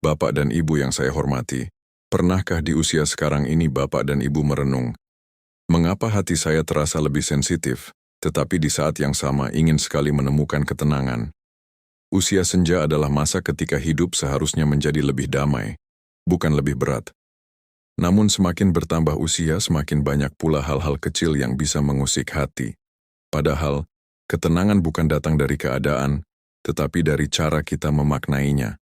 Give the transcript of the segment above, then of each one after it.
Bapak dan Ibu yang saya hormati, pernahkah di usia sekarang ini Bapak dan Ibu merenung, mengapa hati saya terasa lebih sensitif, tetapi di saat yang sama ingin sekali menemukan ketenangan? Usia senja adalah masa ketika hidup seharusnya menjadi lebih damai, bukan lebih berat. Namun semakin bertambah usia, semakin banyak pula hal-hal kecil yang bisa mengusik hati. Padahal, ketenangan bukan datang dari keadaan, tetapi dari cara kita memaknainya.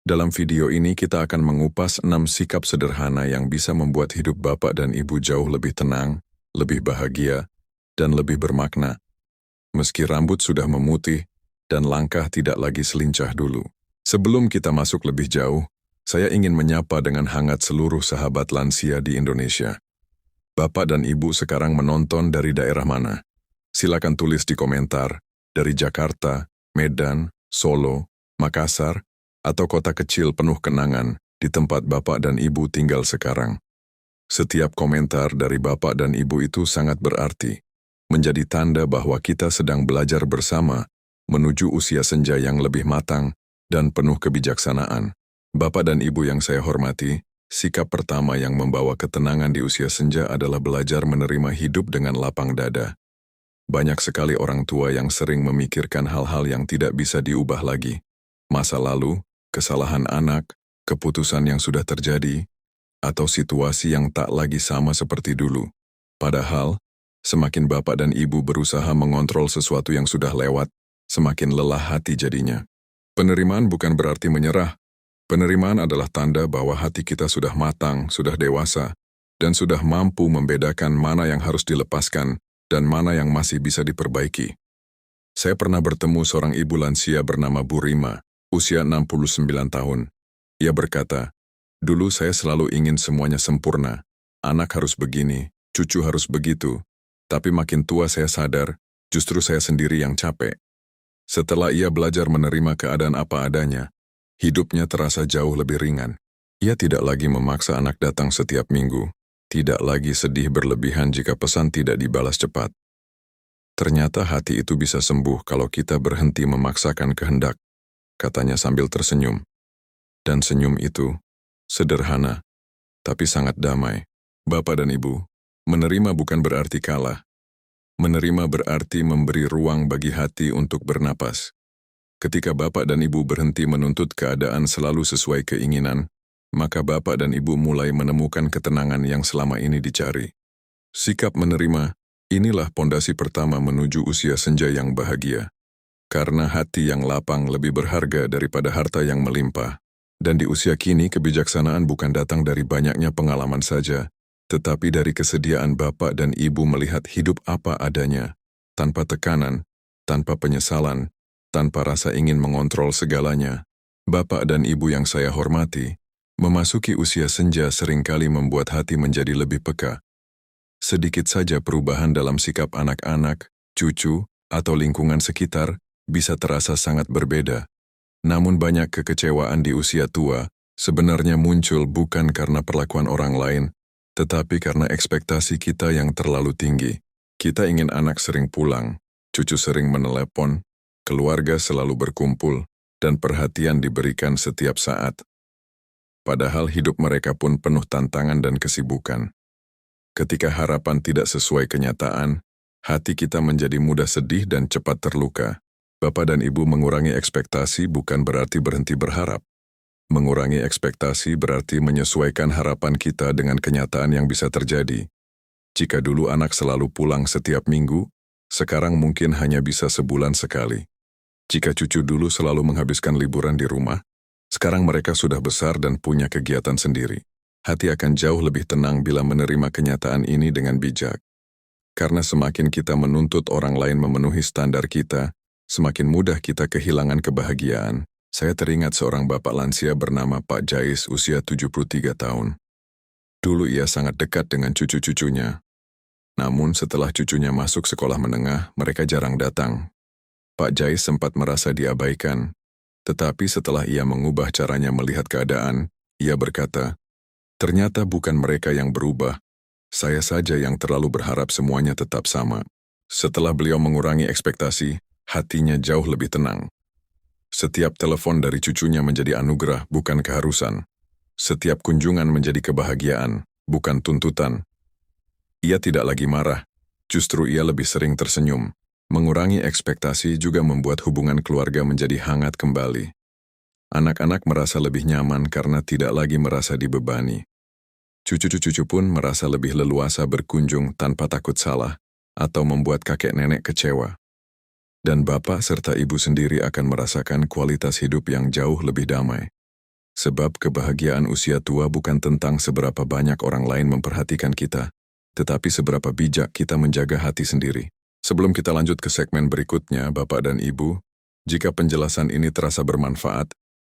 Dalam video ini kita akan mengupas 6 sikap sederhana yang bisa membuat hidup Bapak dan Ibu jauh lebih tenang, lebih bahagia, dan lebih bermakna. Meski rambut sudah memutih, dan langkah tidak lagi selincah dulu. Sebelum kita masuk lebih jauh, saya ingin menyapa dengan hangat seluruh sahabat lansia di Indonesia. Bapak dan Ibu sekarang menonton dari daerah mana? Silakan tulis di komentar, dari Jakarta, Medan, Solo, Makassar, atau kota kecil penuh kenangan di tempat Bapak dan Ibu tinggal sekarang. Setiap komentar dari Bapak dan Ibu itu sangat berarti, menjadi tanda bahwa kita sedang belajar bersama menuju usia senja yang lebih matang dan penuh kebijaksanaan. Bapak dan Ibu yang saya hormati, sikap pertama yang membawa ketenangan di usia senja adalah belajar menerima hidup dengan lapang dada. Banyak sekali orang tua yang sering memikirkan hal-hal yang tidak bisa diubah lagi. Masa lalu, kesalahan anak, keputusan yang sudah terjadi, atau situasi yang tak lagi sama seperti dulu. Padahal, semakin Bapak dan Ibu berusaha mengontrol sesuatu yang sudah lewat, semakin lelah hati jadinya. Penerimaan bukan berarti menyerah. Penerimaan adalah tanda bahwa hati kita sudah matang, sudah dewasa, dan sudah mampu membedakan mana yang harus dilepaskan dan mana yang masih bisa diperbaiki. Saya pernah bertemu seorang ibu lansia bernama Bu Rima, usia 69 tahun. Ia berkata, "Dulu saya selalu ingin semuanya sempurna. Anak harus begini, cucu harus begitu. Tapi makin tua saya sadar, justru saya sendiri yang capek." Setelah ia belajar menerima keadaan apa adanya, hidupnya terasa jauh lebih ringan. Ia tidak lagi memaksa anak datang setiap minggu, tidak lagi sedih berlebihan jika pesan tidak dibalas cepat. Ternyata hati itu bisa sembuh kalau kita berhenti memaksakan kehendak, katanya sambil tersenyum. Dan senyum itu sederhana, tapi sangat damai. Bapak dan Ibu, menerima bukan berarti kalah. Menerima berarti memberi ruang bagi hati untuk bernapas. Ketika Bapak dan Ibu berhenti menuntut keadaan selalu sesuai keinginan, maka Bapak dan Ibu mulai menemukan ketenangan yang selama ini dicari. Sikap menerima, inilah pondasi pertama menuju usia senja yang bahagia. Karena hati yang lapang lebih berharga daripada harta yang melimpah. Dan di usia kini kebijaksanaan bukan datang dari banyaknya pengalaman saja, tetapi dari kesediaan Bapak dan Ibu melihat hidup apa adanya, tanpa tekanan, tanpa penyesalan, tanpa rasa ingin mengontrol segalanya. Bapak dan Ibu yang saya hormati, memasuki usia senja seringkali membuat hati menjadi lebih peka. Sedikit saja perubahan dalam sikap anak-anak, cucu, atau lingkungan sekitar bisa terasa sangat berbeda. Namun banyak kekecewaan di usia tua sebenarnya muncul bukan karena perlakuan orang lain, tetapi karena ekspektasi kita yang terlalu tinggi. Kita ingin anak sering pulang, cucu sering menelepon, keluarga selalu berkumpul, dan perhatian diberikan setiap saat. Padahal hidup mereka pun penuh tantangan dan kesibukan. Ketika harapan tidak sesuai kenyataan, hati kita menjadi mudah sedih dan cepat terluka. Bapak dan Ibu mengurangi ekspektasi bukan berarti berhenti berharap. Mengurangi ekspektasi berarti menyesuaikan harapan kita dengan kenyataan yang bisa terjadi. Jika dulu anak selalu pulang setiap minggu, sekarang mungkin hanya bisa sebulan sekali. Jika cucu dulu selalu menghabiskan liburan di rumah, sekarang mereka sudah besar dan punya kegiatan sendiri. Hati akan jauh lebih tenang bila menerima kenyataan ini dengan bijak. Karena semakin kita menuntut orang lain memenuhi standar kita, semakin mudah kita kehilangan kebahagiaan. Saya teringat seorang bapak lansia bernama Pak Jais usia 73 tahun. Dulu ia sangat dekat dengan cucu-cucunya. Namun setelah cucunya masuk sekolah menengah, mereka jarang datang. Pak Jais sempat merasa diabaikan. Tetapi setelah ia mengubah caranya melihat keadaan, ia berkata, "Ternyata bukan mereka yang berubah. Saya saja yang terlalu berharap semuanya tetap sama." Setelah beliau mengurangi ekspektasi, hatinya jauh lebih tenang. Setiap telepon dari cucunya menjadi anugerah, bukan keharusan. Setiap kunjungan menjadi kebahagiaan, bukan tuntutan. Ia tidak lagi marah, justru ia lebih sering tersenyum. Mengurangi ekspektasi juga membuat hubungan keluarga menjadi hangat kembali. Anak-anak merasa lebih nyaman karena tidak lagi merasa dibebani. Cucu-cucu pun merasa lebih leluasa berkunjung tanpa takut salah atau membuat kakek nenek kecewa. Dan bapak serta ibu sendiri akan merasakan kualitas hidup yang jauh lebih damai. Sebab kebahagiaan usia tua bukan tentang seberapa banyak orang lain memperhatikan kita, tetapi seberapa bijak kita menjaga hati sendiri. Sebelum kita lanjut ke segmen berikutnya, Bapak dan Ibu, jika penjelasan ini terasa bermanfaat,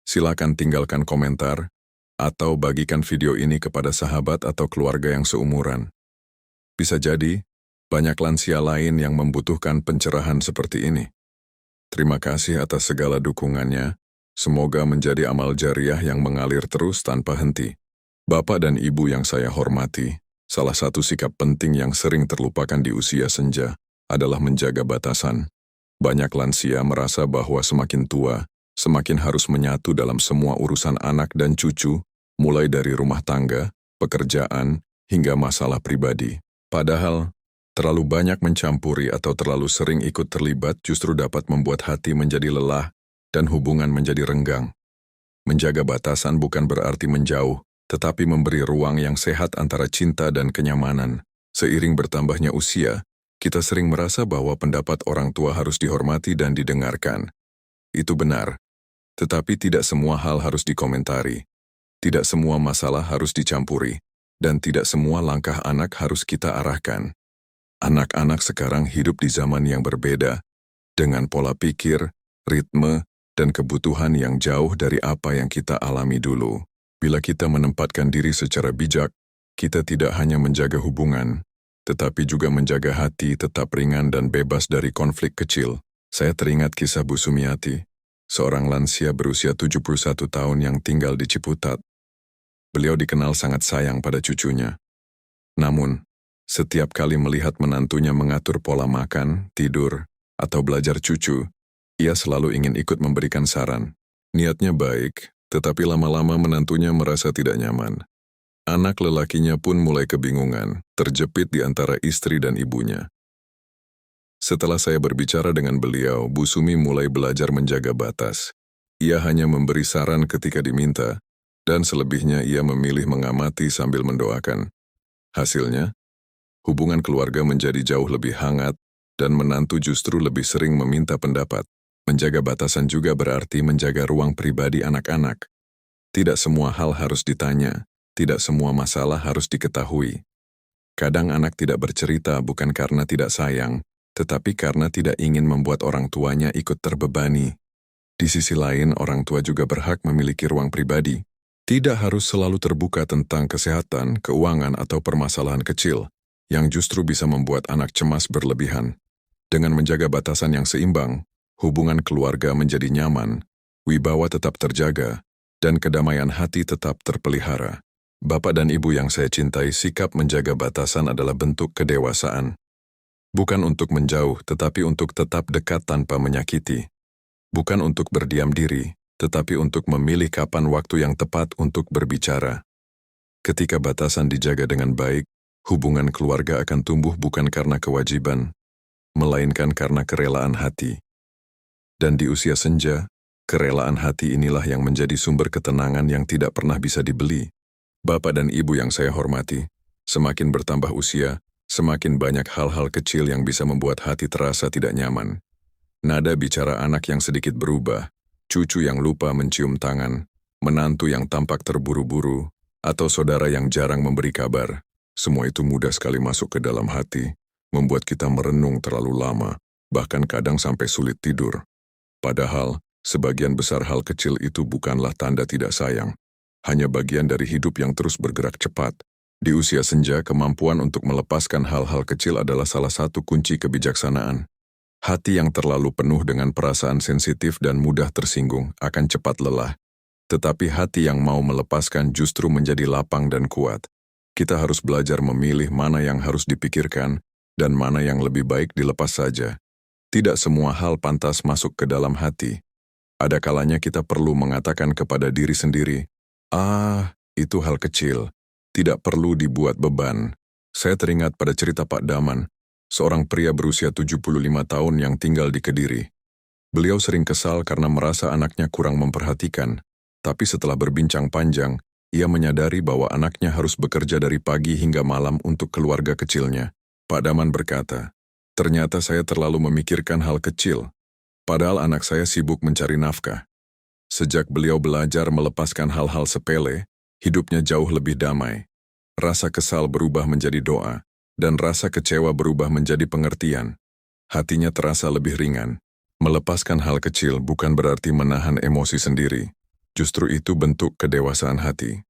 silakan tinggalkan komentar atau bagikan video ini kepada sahabat atau keluarga yang seumuran. Bisa jadi, banyak lansia lain yang membutuhkan pencerahan seperti ini. Terima kasih atas segala dukungannya. Semoga menjadi amal jariah yang mengalir terus tanpa henti. Bapak dan Ibu yang saya hormati, salah satu sikap penting yang sering terlupakan di usia senja adalah menjaga batasan. Banyak lansia merasa bahwa semakin tua, semakin harus menyatu dalam semua urusan anak dan cucu, mulai dari rumah tangga, pekerjaan, hingga masalah pribadi. Padahal, terlalu banyak mencampuri atau terlalu sering ikut terlibat justru dapat membuat hati menjadi lelah dan hubungan menjadi renggang. Menjaga batasan bukan berarti menjauh, tetapi memberi ruang yang sehat antara cinta dan kenyamanan. Seiring bertambahnya usia, kita sering merasa bahwa pendapat orang tua harus dihormati dan didengarkan. Itu benar, tetapi tidak semua hal harus dikomentari. Tidak semua masalah harus dicampuri, dan tidak semua langkah anak harus kita arahkan. Anak-anak sekarang hidup di zaman yang berbeda, dengan pola pikir, ritme, dan kebutuhan yang jauh dari apa yang kita alami dulu. Bila kita menempatkan diri secara bijak, kita tidak hanya menjaga hubungan, tetapi juga menjaga hati tetap ringan dan bebas dari konflik kecil. Saya teringat kisah Bu Sumiati, seorang lansia berusia 71 tahun yang tinggal di Ciputat. Beliau dikenal sangat sayang pada cucunya. Namun, setiap kali melihat menantunya mengatur pola makan, tidur, atau belajar cucu, ia selalu ingin ikut memberikan saran. Niatnya baik, tetapi lama-lama menantunya merasa tidak nyaman. Anak lelakinya pun mulai kebingungan, terjepit di antara istri dan ibunya. Setelah saya berbicara dengan beliau, Bu Sumi mulai belajar menjaga batas. Ia hanya memberi saran ketika diminta, dan selebihnya ia memilih mengamati sambil mendoakan. Hasilnya, hubungan keluarga menjadi jauh lebih hangat, dan menantu justru lebih sering meminta pendapat. Menjaga batasan juga berarti menjaga ruang pribadi anak-anak. Tidak semua hal harus ditanya. Tidak semua masalah harus diketahui. Kadang anak tidak bercerita bukan karena tidak sayang, tetapi karena tidak ingin membuat orang tuanya ikut terbebani. Di sisi lain, orang tua juga berhak memiliki ruang pribadi. Tidak harus selalu terbuka tentang kesehatan, keuangan, atau permasalahan kecil, yang justru bisa membuat anak cemas berlebihan. Dengan menjaga batasan yang seimbang, hubungan keluarga menjadi nyaman, wibawa tetap terjaga, dan kedamaian hati tetap terpelihara. Bapak dan Ibu yang saya cintai, sikap menjaga batasan adalah bentuk kedewasaan. Bukan untuk menjauh, tetapi untuk tetap dekat tanpa menyakiti. Bukan untuk berdiam diri, tetapi untuk memilih kapan waktu yang tepat untuk berbicara. Ketika batasan dijaga dengan baik, hubungan keluarga akan tumbuh bukan karena kewajiban, melainkan karena kerelaan hati. Dan di usia senja, kerelaan hati inilah yang menjadi sumber ketenangan yang tidak pernah bisa dibeli. Bapak dan Ibu yang saya hormati, semakin bertambah usia, semakin banyak hal-hal kecil yang bisa membuat hati terasa tidak nyaman. Nada bicara anak yang sedikit berubah, cucu yang lupa mencium tangan, menantu yang tampak terburu-buru, atau saudara yang jarang memberi kabar. Semua itu mudah sekali masuk ke dalam hati, membuat kita merenung terlalu lama, bahkan kadang sampai sulit tidur. Padahal, sebagian besar hal kecil itu bukanlah tanda tidak sayang. Hanya bagian dari hidup yang terus bergerak cepat. Di usia senja, kemampuan untuk melepaskan hal-hal kecil adalah salah satu kunci kebijaksanaan. Hati yang terlalu penuh dengan perasaan sensitif dan mudah tersinggung akan cepat lelah. Tetapi hati yang mau melepaskan justru menjadi lapang dan kuat. Kita harus belajar memilih mana yang harus dipikirkan dan mana yang lebih baik dilepas saja. Tidak semua hal pantas masuk ke dalam hati. Ada kalanya kita perlu mengatakan kepada diri sendiri, itu hal kecil, tidak perlu dibuat beban. Saya teringat pada cerita Pak Daman, seorang pria berusia 75 tahun yang tinggal di Kediri. Beliau sering kesal karena merasa anaknya kurang memperhatikan, tapi setelah berbincang panjang, ia menyadari bahwa anaknya harus bekerja dari pagi hingga malam untuk keluarga kecilnya. Pak Daman berkata, "Ternyata saya terlalu memikirkan hal kecil, padahal anak saya sibuk mencari nafkah." Sejak beliau belajar melepaskan hal-hal sepele, hidupnya jauh lebih damai. Rasa kesal berubah menjadi doa, dan rasa kecewa berubah menjadi pengertian. Hatinya terasa lebih ringan. Melepaskan hal kecil bukan berarti menahan emosi sendiri. Justru itu bentuk kedewasaan hati.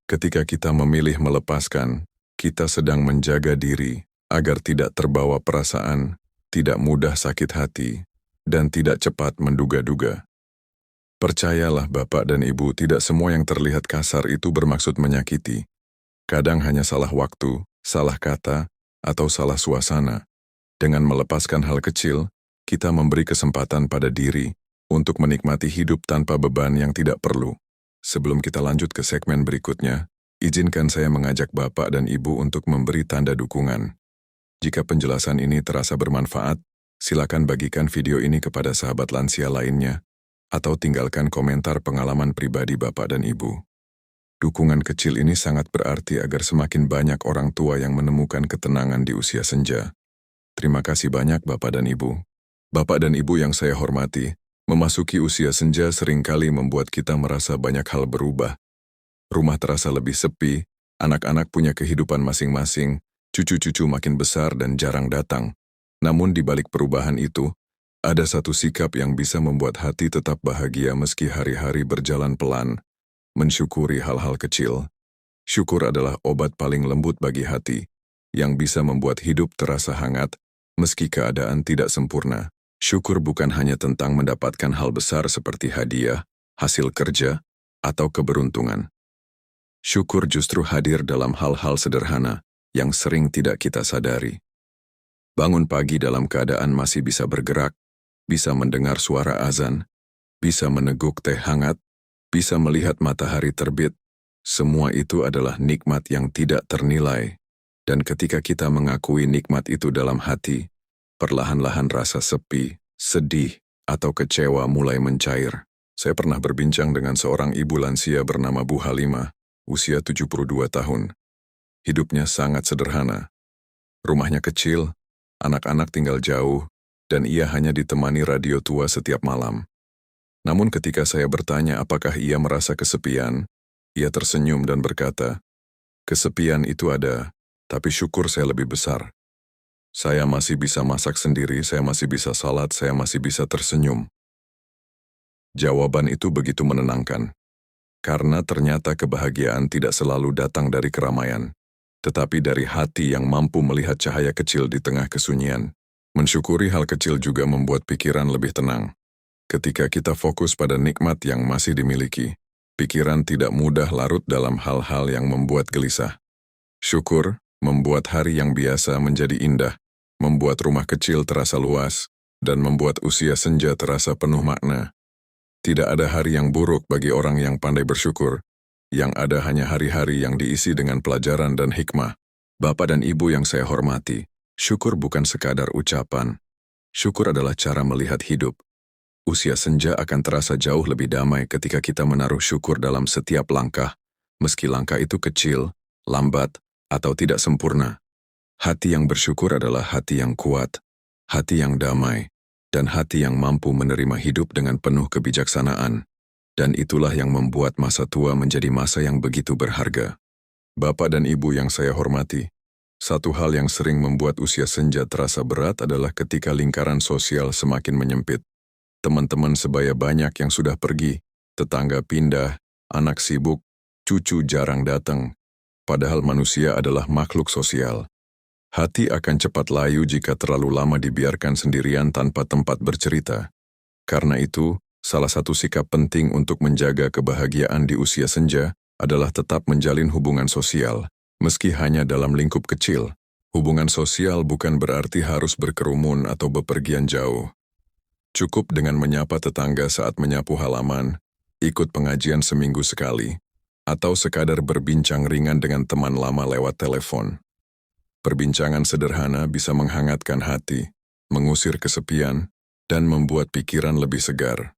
Ketika kita memilih melepaskan, kita sedang menjaga diri agar tidak terbawa perasaan, tidak mudah sakit hati, dan tidak cepat menduga-duga. Percayalah Bapak dan Ibu, tidak semua yang terlihat kasar itu bermaksud menyakiti. Kadang hanya salah waktu, salah kata, atau salah suasana. Dengan melepaskan hal kecil, kita memberi kesempatan pada diri untuk menikmati hidup tanpa beban yang tidak perlu. Sebelum kita lanjut ke segmen berikutnya, izinkan saya mengajak Bapak dan Ibu untuk memberi tanda dukungan. Jika penjelasan ini terasa bermanfaat, silakan bagikan video ini kepada sahabat lansia lainnya, atau tinggalkan komentar pengalaman pribadi Bapak dan Ibu. Dukungan kecil ini sangat berarti agar semakin banyak orang tua yang menemukan ketenangan di usia senja. Terima kasih banyak Bapak dan Ibu. Bapak dan Ibu yang saya hormati, memasuki usia senja seringkali membuat kita merasa banyak hal berubah. Rumah terasa lebih sepi, anak-anak punya kehidupan masing-masing, cucu-cucu makin besar dan jarang datang. Namun di balik perubahan itu, ada satu sikap yang bisa membuat hati tetap bahagia meski hari-hari berjalan pelan. Mensyukuri hal-hal kecil. Syukur adalah obat paling lembut bagi hati, yang bisa membuat hidup terasa hangat, meski keadaan tidak sempurna. Syukur bukan hanya tentang mendapatkan hal besar seperti hadiah, hasil kerja, atau keberuntungan. Syukur justru hadir dalam hal-hal sederhana yang sering tidak kita sadari. Bangun pagi dalam keadaan masih bisa bergerak, bisa mendengar suara azan, bisa meneguk teh hangat, bisa melihat matahari terbit. Semua itu adalah nikmat yang tidak ternilai. Dan ketika kita mengakui nikmat itu dalam hati, perlahan-lahan rasa sepi, sedih, atau kecewa mulai mencair. Saya pernah berbincang dengan seorang ibu lansia bernama Bu Halimah, usia 72 tahun. Hidupnya sangat sederhana. Rumahnya kecil, anak-anak tinggal jauh, dan ia hanya ditemani radio tua setiap malam. Namun ketika saya bertanya apakah ia merasa kesepian, ia tersenyum dan berkata, "Kesepian itu ada, tapi syukur saya lebih besar. Saya masih bisa masak sendiri, saya masih bisa salat, saya masih bisa tersenyum." Jawaban itu begitu menenangkan, karena ternyata kebahagiaan tidak selalu datang dari keramaian, tetapi dari hati yang mampu melihat cahaya kecil di tengah kesunyian. Mensyukuri hal kecil juga membuat pikiran lebih tenang. Ketika kita fokus pada nikmat yang masih dimiliki, pikiran tidak mudah larut dalam hal-hal yang membuat gelisah. Syukur membuat hari yang biasa menjadi indah, membuat rumah kecil terasa luas, dan membuat usia senja terasa penuh makna. Tidak ada hari yang buruk bagi orang yang pandai bersyukur, yang ada hanya hari-hari yang diisi dengan pelajaran dan hikmah. Bapak dan Ibu yang saya hormati, syukur bukan sekadar ucapan. Syukur adalah cara melihat hidup. Usia senja akan terasa jauh lebih damai ketika kita menaruh syukur dalam setiap langkah, meski langkah itu kecil, lambat, atau tidak sempurna. Hati yang bersyukur adalah hati yang kuat, hati yang damai, dan hati yang mampu menerima hidup dengan penuh kebijaksanaan. Dan itulah yang membuat masa tua menjadi masa yang begitu berharga. Bapak dan Ibu yang saya hormati, satu hal yang sering membuat usia senja terasa berat adalah ketika lingkaran sosial semakin menyempit. Teman-teman sebaya banyak yang sudah pergi, tetangga pindah, anak sibuk, cucu jarang datang. Padahal manusia adalah makhluk sosial. Hati akan cepat layu jika terlalu lama dibiarkan sendirian tanpa tempat bercerita. Karena itu, salah satu sikap penting untuk menjaga kebahagiaan di usia senja adalah tetap menjalin hubungan sosial, meski hanya dalam lingkup kecil. Hubungan sosial bukan berarti harus berkerumun atau bepergian jauh. Cukup dengan menyapa tetangga saat menyapu halaman, ikut pengajian seminggu sekali, atau sekadar berbincang ringan dengan teman lama lewat telepon. Perbincangan sederhana bisa menghangatkan hati, mengusir kesepian, dan membuat pikiran lebih segar.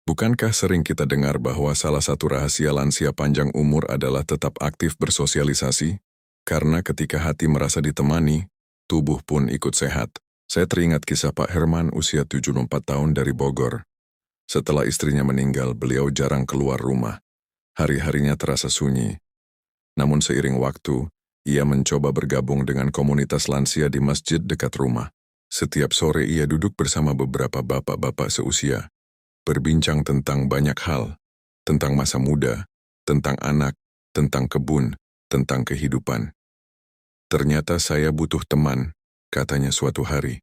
Bukankah sering kita dengar bahwa salah satu rahasia lansia panjang umur adalah tetap aktif bersosialisasi? Karena ketika hati merasa ditemani, tubuh pun ikut sehat. Saya teringat kisah Pak Herman usia 74 tahun dari Bogor. Setelah istrinya meninggal, beliau jarang keluar rumah. Hari-harinya terasa sunyi. Namun seiring waktu, ia mencoba bergabung dengan komunitas lansia di masjid dekat rumah. Setiap sore ia duduk bersama beberapa bapak-bapak seusia, berbincang tentang banyak hal, tentang masa muda, tentang anak, tentang kebun, tentang kehidupan. Ternyata saya butuh teman, katanya suatu hari.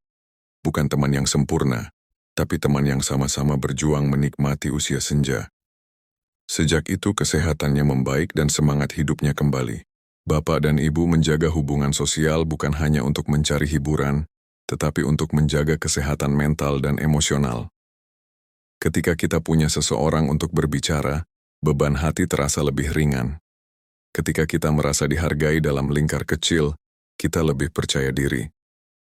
Bukan teman yang sempurna, tapi teman yang sama-sama berjuang menikmati usia senja. Sejak itu kesehatannya membaik dan semangat hidupnya kembali. Bapak dan ibu menjaga hubungan sosial bukan hanya untuk mencari hiburan, tetapi untuk menjaga kesehatan mental dan emosional. Ketika kita punya seseorang untuk berbicara, beban hati terasa lebih ringan. Ketika kita merasa dihargai dalam lingkar kecil, kita lebih percaya diri.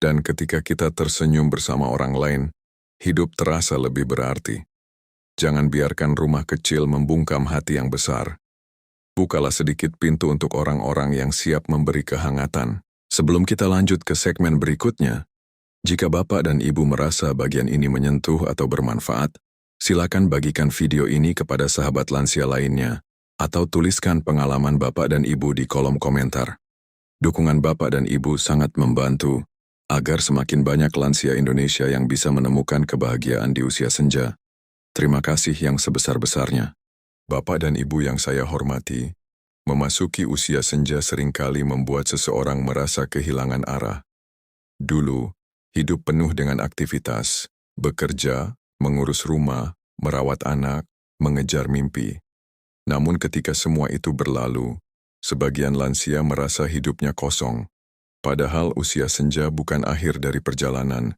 Dan ketika kita tersenyum bersama orang lain, hidup terasa lebih berarti. Jangan biarkan rumah kecil membungkam hati yang besar. Bukalah sedikit pintu untuk orang-orang yang siap memberi kehangatan. Sebelum kita lanjut ke segmen berikutnya, jika Bapak dan Ibu merasa bagian ini menyentuh atau bermanfaat, silakan bagikan video ini kepada sahabat lansia lainnya, atau tuliskan pengalaman Bapak dan Ibu di kolom komentar. Dukungan Bapak dan Ibu sangat membantu agar semakin banyak lansia Indonesia yang bisa menemukan kebahagiaan di usia senja. Terima kasih yang sebesar-besarnya. Bapak dan Ibu yang saya hormati, memasuki usia senja seringkali membuat seseorang merasa kehilangan arah. Dulu, hidup penuh dengan aktivitas, bekerja, mengurus rumah, merawat anak, mengejar mimpi. Namun ketika semua itu berlalu, sebagian lansia merasa hidupnya kosong. Padahal usia senja bukan akhir dari perjalanan.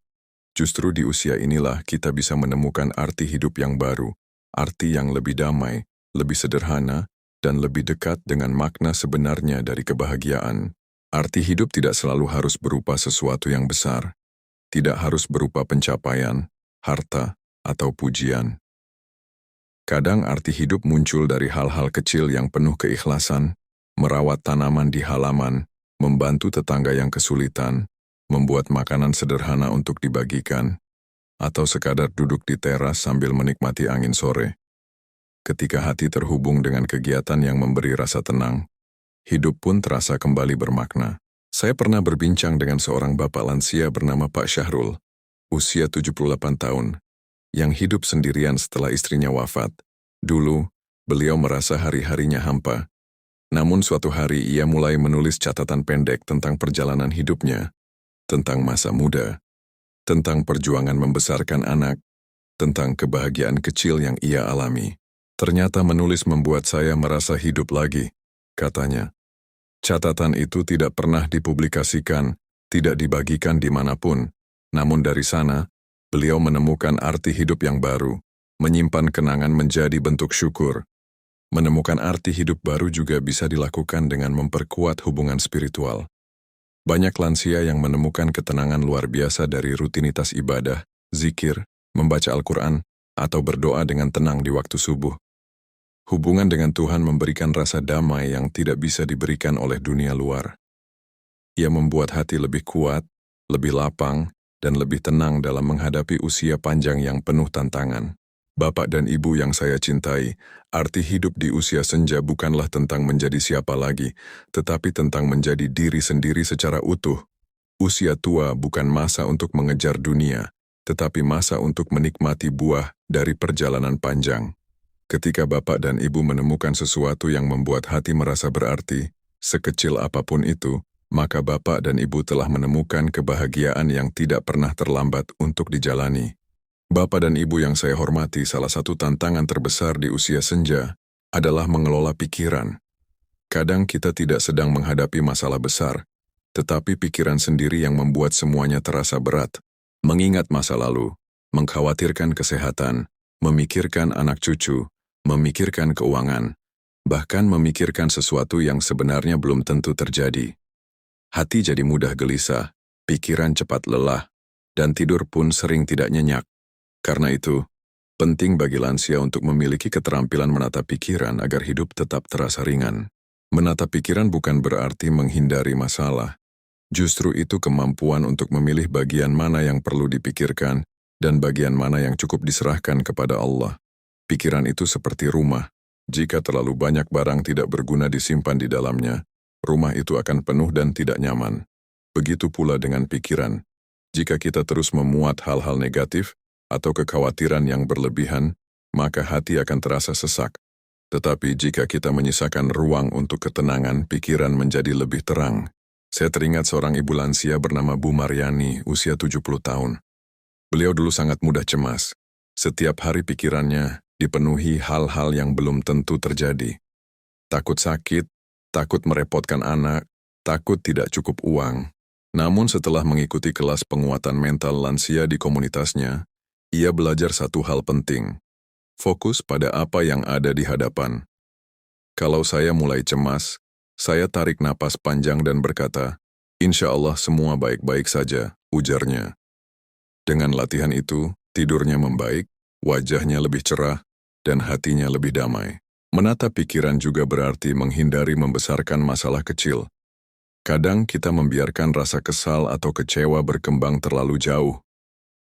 Justru di usia inilah kita bisa menemukan arti hidup yang baru, arti yang lebih damai, lebih sederhana, dan lebih dekat dengan makna sebenarnya dari kebahagiaan. Arti hidup tidak selalu harus berupa sesuatu yang besar, tidak harus berupa pencapaian, harta, atau pujian. Kadang arti hidup muncul dari hal-hal kecil yang penuh keikhlasan, merawat tanaman di halaman, membantu tetangga yang kesulitan, membuat makanan sederhana untuk dibagikan, atau sekadar duduk di teras sambil menikmati angin sore. Ketika hati terhubung dengan kegiatan yang memberi rasa tenang, hidup pun terasa kembali bermakna. Saya pernah berbincang dengan seorang bapak lansia bernama Pak Syahrul, usia 78 tahun, yang hidup sendirian setelah istrinya wafat. Dulu, beliau merasa hari-harinya hampa. Namun suatu hari ia mulai menulis catatan pendek tentang perjalanan hidupnya, tentang masa muda, tentang perjuangan membesarkan anak, tentang kebahagiaan kecil yang ia alami. Ternyata menulis membuat saya merasa hidup lagi, katanya. Catatan itu tidak pernah dipublikasikan, tidak dibagikan dimanapun. Namun dari sana, beliau menemukan arti hidup yang baru, menyimpan kenangan menjadi bentuk syukur. Menemukan arti hidup baru juga bisa dilakukan dengan memperkuat hubungan spiritual. Banyak lansia yang menemukan ketenangan luar biasa dari rutinitas ibadah, zikir, membaca Al-Quran, atau berdoa dengan tenang di waktu subuh. Hubungan dengan Tuhan memberikan rasa damai yang tidak bisa diberikan oleh dunia luar. Ia membuat hati lebih kuat, lebih lapang, dan lebih tenang dalam menghadapi usia panjang yang penuh tantangan. Bapak dan Ibu yang saya cintai, arti hidup di usia senja bukanlah tentang menjadi siapa lagi, tetapi tentang menjadi diri sendiri secara utuh. Usia tua bukan masa untuk mengejar dunia, tetapi masa untuk menikmati buah dari perjalanan panjang. Ketika Bapak dan Ibu menemukan sesuatu yang membuat hati merasa berarti, sekecil apapun itu, maka Bapak dan Ibu telah menemukan kebahagiaan yang tidak pernah terlambat untuk dijalani. Bapak dan Ibu yang saya hormati, salah satu tantangan terbesar di usia senja adalah mengelola pikiran. Kadang kita tidak sedang menghadapi masalah besar, tetapi pikiran sendiri yang membuat semuanya terasa berat. Mengingat masa lalu, mengkhawatirkan kesehatan, memikirkan anak cucu, memikirkan keuangan, bahkan memikirkan sesuatu yang sebenarnya belum tentu terjadi. Hati jadi mudah gelisah, pikiran cepat lelah, dan tidur pun sering tidak nyenyak. Karena itu, penting bagi lansia untuk memiliki keterampilan menata pikiran agar hidup tetap terasa ringan. Menata pikiran bukan berarti menghindari masalah. Justru itu kemampuan untuk memilih bagian mana yang perlu dipikirkan dan bagian mana yang cukup diserahkan kepada Allah. Pikiran itu seperti rumah. Jika terlalu banyak barang tidak berguna disimpan di dalamnya, rumah itu akan penuh dan tidak nyaman. Begitu pula dengan pikiran. Jika kita terus memuat hal-hal negatif atau kekhawatiran yang berlebihan, maka hati akan terasa sesak. Tetapi jika kita menyisakan ruang untuk ketenangan, pikiran menjadi lebih terang. Saya teringat seorang ibu lansia bernama Bu Maryani, usia 70 tahun. Beliau dulu sangat mudah cemas. Setiap hari pikirannya dipenuhi hal-hal yang belum tentu terjadi. Takut sakit, takut merepotkan anak, takut tidak cukup uang. Namun setelah mengikuti kelas penguatan mental lansia di komunitasnya, ia belajar satu hal penting. Fokus pada apa yang ada di hadapan. Kalau saya mulai cemas, saya tarik napas panjang dan berkata, "Insya Allah semua baik-baik saja," ujarnya. Dengan latihan itu, tidurnya membaik, wajahnya lebih cerah, dan hatinya lebih damai. Menata pikiran juga berarti menghindari membesarkan masalah kecil. Kadang kita membiarkan rasa kesal atau kecewa berkembang terlalu jauh.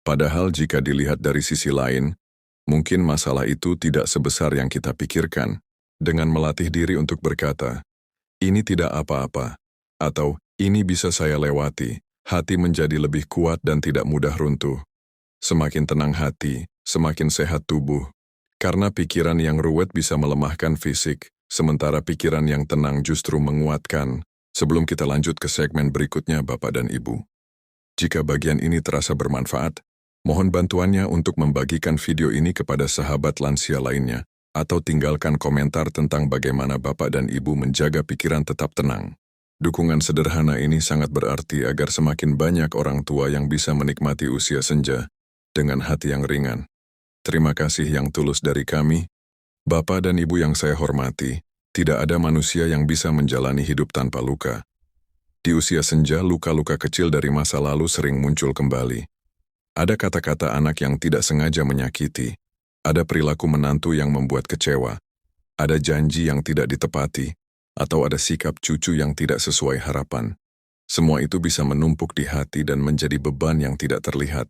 Padahal jika dilihat dari sisi lain, mungkin masalah itu tidak sebesar yang kita pikirkan. Dengan melatih diri untuk berkata, "Ini tidak apa-apa," atau "Ini bisa saya lewati," hati menjadi lebih kuat dan tidak mudah runtuh. Semakin tenang hati, semakin sehat tubuh. Karena pikiran yang ruwet bisa melemahkan fisik, sementara pikiran yang tenang justru menguatkan. Sebelum kita lanjut ke segmen berikutnya, Bapak dan Ibu. Jika bagian ini terasa bermanfaat, mohon bantuannya untuk membagikan video ini kepada sahabat lansia lainnya, atau tinggalkan komentar tentang bagaimana Bapak dan Ibu menjaga pikiran tetap tenang. Dukungan sederhana ini sangat berarti agar semakin banyak orang tua yang bisa menikmati usia senja dengan hati yang ringan. Terima kasih yang tulus dari kami. Bapak dan Ibu yang saya hormati, tidak ada manusia yang bisa menjalani hidup tanpa luka. Di usia senja, luka-luka kecil dari masa lalu sering muncul kembali. Ada kata-kata anak yang tidak sengaja menyakiti. Ada perilaku menantu yang membuat kecewa. Ada janji yang tidak ditepati. Atau ada sikap cucu yang tidak sesuai harapan. Semua itu bisa menumpuk di hati dan menjadi beban yang tidak terlihat.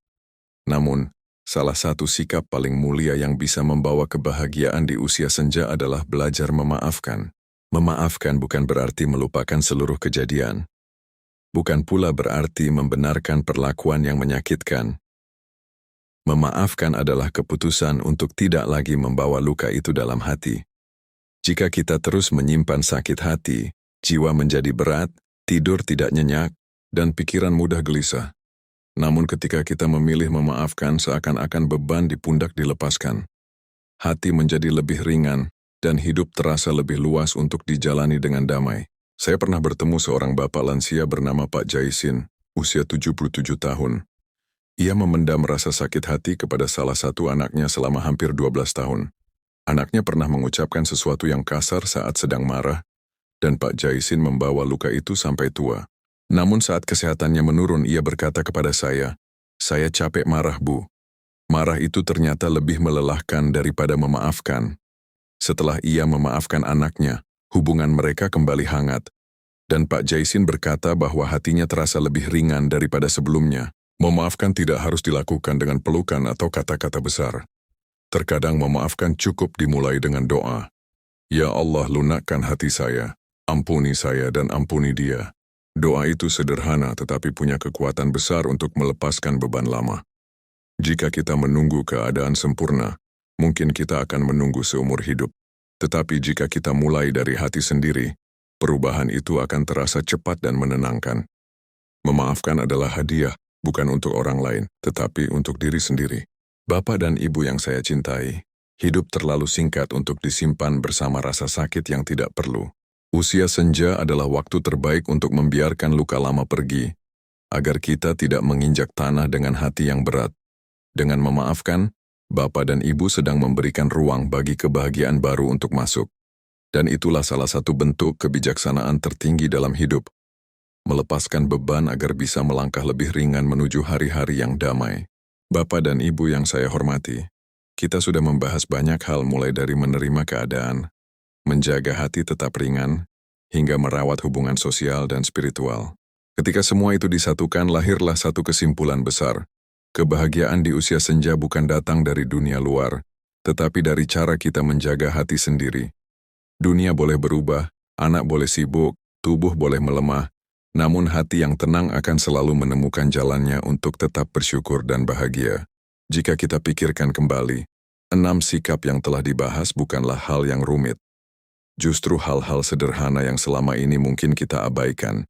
Namun, salah satu sikap paling mulia yang bisa membawa kebahagiaan di usia senja adalah belajar memaafkan. Memaafkan bukan berarti melupakan seluruh kejadian. Bukan pula berarti membenarkan perlakuan yang menyakitkan. Memaafkan adalah keputusan untuk tidak lagi membawa luka itu dalam hati. Jika kita terus menyimpan sakit hati, jiwa menjadi berat, tidur tidak nyenyak, dan pikiran mudah gelisah. Namun ketika kita memilih memaafkan, seakan-akan beban di pundak dilepaskan. Hati menjadi lebih ringan, dan hidup terasa lebih luas untuk dijalani dengan damai. Saya pernah bertemu seorang bapak lansia bernama Pak Jaisin, usia 77 tahun. Ia memendam rasa sakit hati kepada salah satu anaknya selama hampir 12 tahun. Anaknya pernah mengucapkan sesuatu yang kasar saat sedang marah, dan Pak Jaisin membawa luka itu sampai tua. Namun saat kesehatannya menurun, ia berkata kepada saya capek marah, Bu. Marah itu ternyata lebih melelahkan daripada memaafkan. Setelah ia memaafkan anaknya, hubungan mereka kembali hangat. Dan Pak Jaisin berkata bahwa hatinya terasa lebih ringan daripada sebelumnya. Memaafkan tidak harus dilakukan dengan pelukan atau kata-kata besar. Terkadang memaafkan cukup dimulai dengan doa. Ya Allah, lunakkan hati saya, ampuni saya dan ampuni dia. Doa itu sederhana tetapi punya kekuatan besar untuk melepaskan beban lama. Jika kita menunggu keadaan sempurna, mungkin kita akan menunggu seumur hidup. Tetapi jika kita mulai dari hati sendiri, perubahan itu akan terasa cepat dan menenangkan. Memaafkan adalah hadiah, bukan untuk orang lain, tetapi untuk diri sendiri. Bapak dan Ibu yang saya cintai, hidup terlalu singkat untuk disimpan bersama rasa sakit yang tidak perlu. Usia senja adalah waktu terbaik untuk membiarkan luka lama pergi, agar kita tidak menginjak tanah dengan hati yang berat. Dengan memaafkan, Bapak dan Ibu sedang memberikan ruang bagi kebahagiaan baru untuk masuk. Dan itulah salah satu bentuk kebijaksanaan tertinggi dalam hidup. Melepaskan beban agar bisa melangkah lebih ringan menuju hari-hari yang damai. Bapak dan Ibu yang saya hormati, kita sudah membahas banyak hal mulai dari menerima keadaan, menjaga hati tetap ringan, hingga merawat hubungan sosial dan spiritual. Ketika semua itu disatukan, lahirlah satu kesimpulan besar. Kebahagiaan di usia senja bukan datang dari dunia luar, tetapi dari cara kita menjaga hati sendiri. Dunia boleh berubah, anak boleh sibuk, tubuh boleh melemah, namun hati yang tenang akan selalu menemukan jalannya untuk tetap bersyukur dan bahagia. Jika kita pikirkan kembali, 6 sikap yang telah dibahas bukanlah hal yang rumit. Justru hal-hal sederhana yang selama ini mungkin kita abaikan.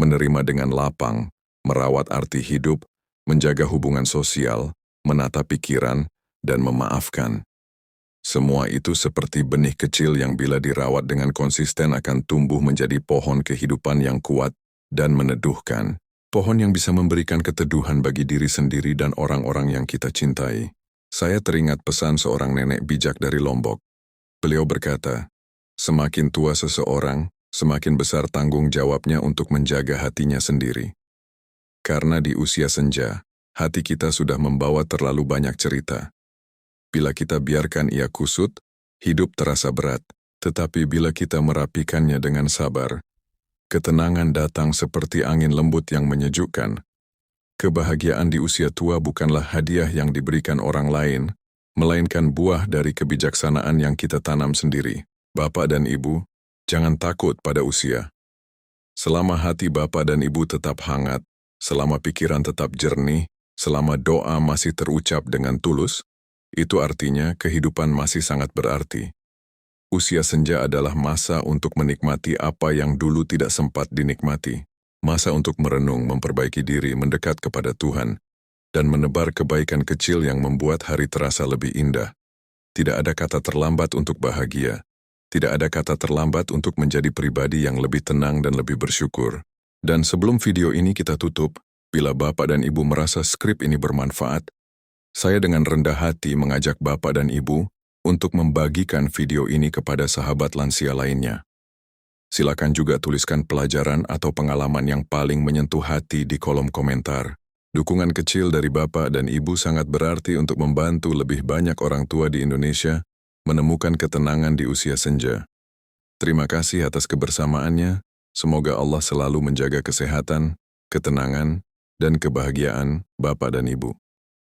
Menerima dengan lapang, merawat arti hidup, menjaga hubungan sosial, menata pikiran, dan memaafkan. Semua itu seperti benih kecil yang bila dirawat dengan konsisten akan tumbuh menjadi pohon kehidupan yang kuat dan meneduhkan. Pohon yang bisa memberikan keteduhan bagi diri sendiri dan orang-orang yang kita cintai. Saya teringat pesan seorang nenek bijak dari Lombok. Beliau berkata, semakin tua seseorang, semakin besar tanggung jawabnya untuk menjaga hatinya sendiri. Karena di usia senja, hati kita sudah membawa terlalu banyak cerita. Bila kita biarkan ia kusut, hidup terasa berat. Tetapi bila kita merapikannya dengan sabar, ketenangan datang seperti angin lembut yang menyejukkan. Kebahagiaan di usia tua bukanlah hadiah yang diberikan orang lain, melainkan buah dari kebijaksanaan yang kita tanam sendiri. Bapak dan Ibu, jangan takut pada usia. Selama hati Bapak dan Ibu tetap hangat, selama pikiran tetap jernih, selama doa masih terucap dengan tulus, itu artinya kehidupan masih sangat berarti. Usia senja adalah masa untuk menikmati apa yang dulu tidak sempat dinikmati. Masa untuk merenung, memperbaiki diri, mendekat kepada Tuhan, dan menebar kebaikan kecil yang membuat hari terasa lebih indah. Tidak ada kata terlambat untuk bahagia. Tidak ada kata terlambat untuk menjadi pribadi yang lebih tenang dan lebih bersyukur. Dan sebelum video ini kita tutup, bila Bapak dan Ibu merasa skrip ini bermanfaat, saya dengan rendah hati mengajak Bapak dan Ibu untuk membagikan video ini kepada sahabat lansia lainnya. Silakan juga tuliskan pelajaran atau pengalaman yang paling menyentuh hati di kolom komentar. Dukungan kecil dari Bapak dan Ibu sangat berarti untuk membantu lebih banyak orang tua di Indonesia menemukan ketenangan di usia senja. Terima kasih atas kebersamaannya. Semoga Allah selalu menjaga kesehatan, ketenangan, dan kebahagiaan Bapak dan Ibu.